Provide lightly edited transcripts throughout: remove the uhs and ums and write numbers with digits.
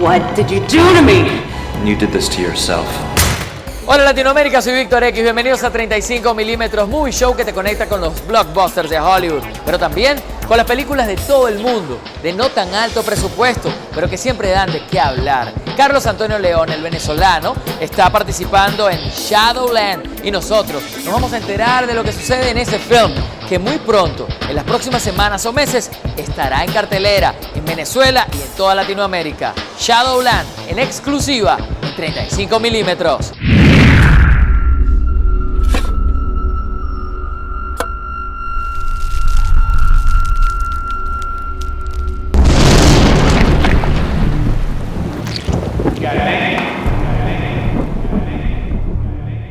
What did you do to me? You did this to yourself. Hola Latinoamérica, soy Víctor X, bienvenidos a 35 milímetros Movie Show que te conecta con los blockbusters de Hollywood, pero también con las películas de todo el mundo, de no tan alto presupuesto, pero que siempre dan de qué hablar. Carlos Antonio León, el venezolano, está participando en Shadowland y nosotros nos vamos a enterar de lo que sucede en ese film, que muy pronto, en las próximas semanas o meses, estará en cartelera en Venezuela y en toda Latinoamérica. Shadowland, en exclusiva, en 35 milímetros.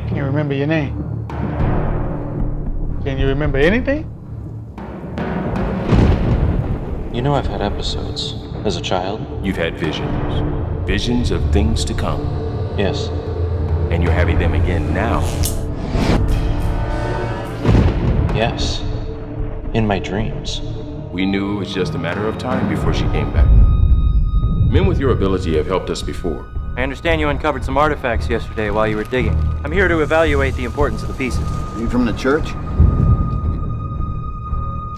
Can you remember your name? Can you remember anything? You know I've had episodes. As a child? You've had visions. Visions of things to come. Yes. And you're having them again now. Yes. In my dreams. We knew it was just a matter of time before she came back. Men with your ability have helped us before. I understand you uncovered some artifacts yesterday while you were digging. I'm here to evaluate the importance of the pieces. Are you from the church?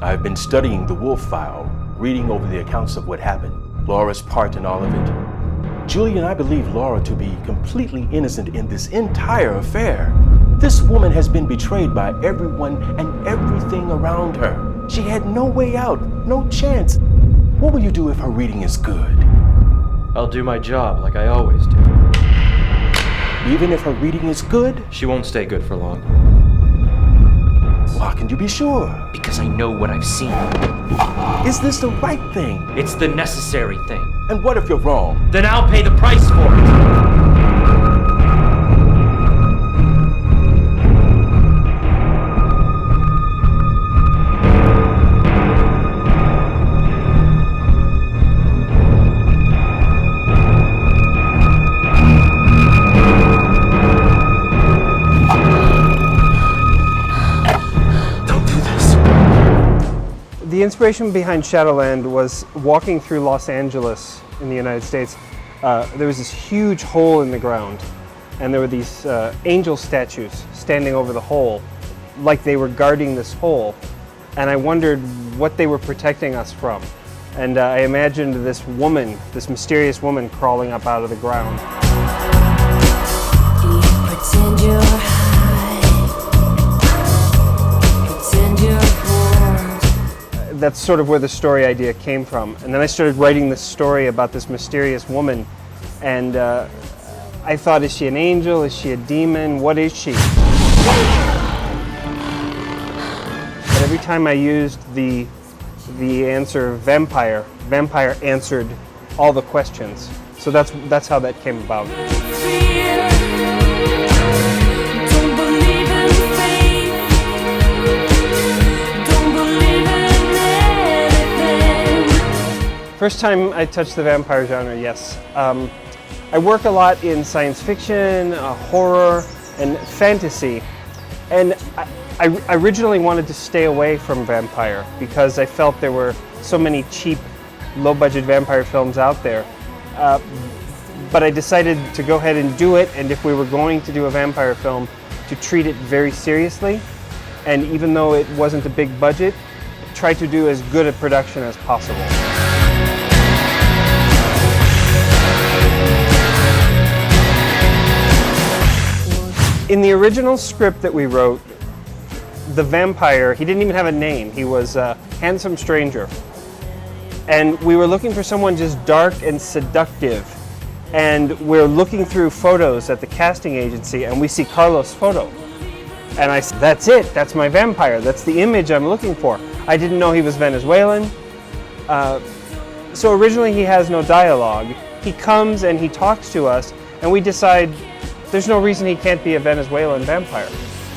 I've been studying the Wolf File, reading over the accounts of what happened, Laura's part in all of it. Julie and I believe Laura to be completely innocent in this entire affair. This woman has been betrayed by everyone and everything around her. She had no way out, no chance. What will you do if her reading is good? I'll do my job like I always do. Even if her reading is good? She won't stay good for long. Well, how can you be sure? Because I know what I've seen. Is this the right thing? It's the necessary thing. And what if you're wrong? Then I'll pay the price for it. The inspiration behind Shadowland was walking through Los Angeles in the United States. There was this huge hole in the ground, and there were these angel statues standing over the hole, like they were guarding this hole. And I wondered what they were protecting us from. And I imagined this woman, this mysterious woman, crawling up out of the ground. Pretend you're high. Pretend you're bored. That's sort of where the story idea came from. And then I started writing this story about this mysterious woman. And I thought, is she an angel? Is she a demon? What is she? But every time I used the answer vampire, vampire answered all the questions. So that's how that came about. First time I touched the vampire genre, yes. I work a lot in science fiction, horror, and fantasy. And I originally wanted to stay away from vampire because I felt there were so many cheap, low-budget vampire films out there. But I decided to go ahead and do it, and if we were going to do a vampire film, to treat it very seriously. And even though it wasn't a big budget, try to do as good a production as possible. In the original script that we wrote, the vampire, he didn't even have a name. He was a handsome stranger. And we were looking for someone just dark and seductive. And we're looking through photos at the casting agency and we see Carlos' photo. And I said, that's it, that's my vampire, that's the image I'm looking for. I didn't know he was Venezuelan. So originally he has no dialogue. He comes and he talks to us, and we decide there's no reason he can't be a Venezuelan vampire.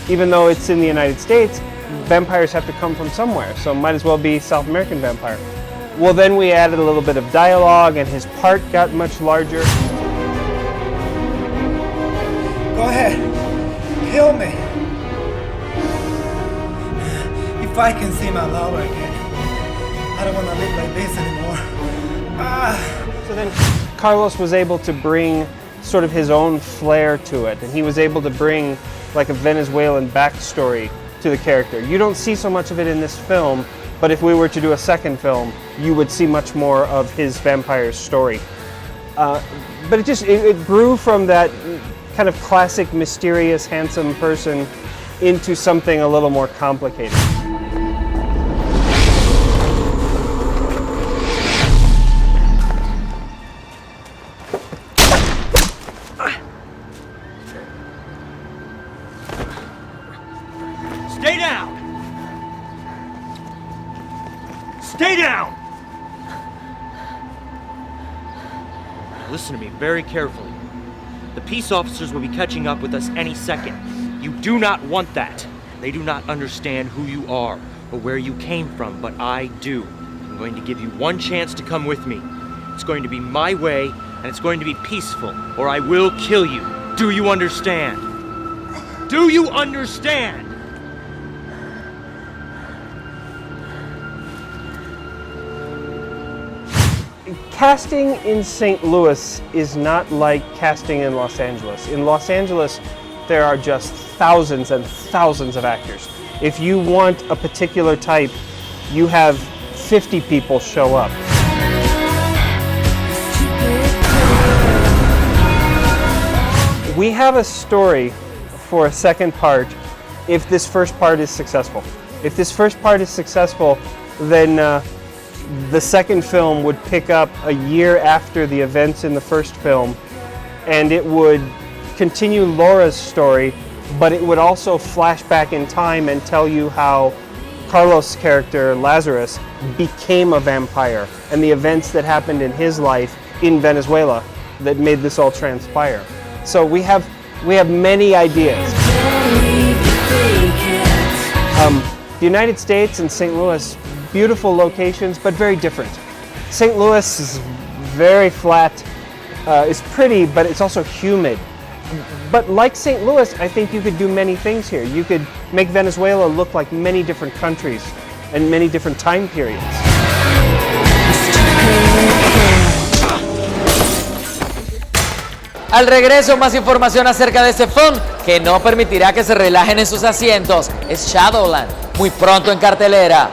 Even though it's in the United States, vampires have to come from somewhere, so might as well be South American vampire. Well, then we added a little bit of dialogue, and his part got much larger. Go ahead, kill me. If I can see my Laura again, I don't want to live like this anymore. So then Carlos was able to bring sort of his own flair to it, and he was able to bring like a Venezuelan backstory to the character. You don't see so much of it in this film, but if we were to do a second film, you would see much more of his vampire story. But it grew from that kind of classic, mysterious, handsome person into something a little more complicated. Stay down! Stay down! Listen to me very carefully. The peace officers will be catching up with us any second. You do not want that. They do not understand who you are or where you came from, but I do. I'm going to give you one chance to come with me. It's going to be my way, and it's going to be peaceful, or I will kill you. Do you understand? Do you understand? Casting in St. Louis is not like casting in Los Angeles. In Los Angeles, there are just thousands and thousands of actors. If you want a particular type, you have 50 people show up. We have a story for a second part if this first part is successful. If this first part is successful, then the second film would pick up a year after the events in the first film, and it would continue Laura's story, but it would also flash back in time and tell you how Carlos' character, Lazarus, became a vampire and the events that happened in his life in Venezuela that made this all transpire. So we have many ideas. The United States and St. Louis, beautiful locations, but very different. St. Louis is very flat, it's pretty, but it's also humid. But like St. Louis, I think you could do many things here. You could make Venezuela look like many different countries and many different time periods. Al regreso, más información acerca de este film que no permitirá que se relajen en sus asientos. Es Shadowland, muy pronto en cartelera.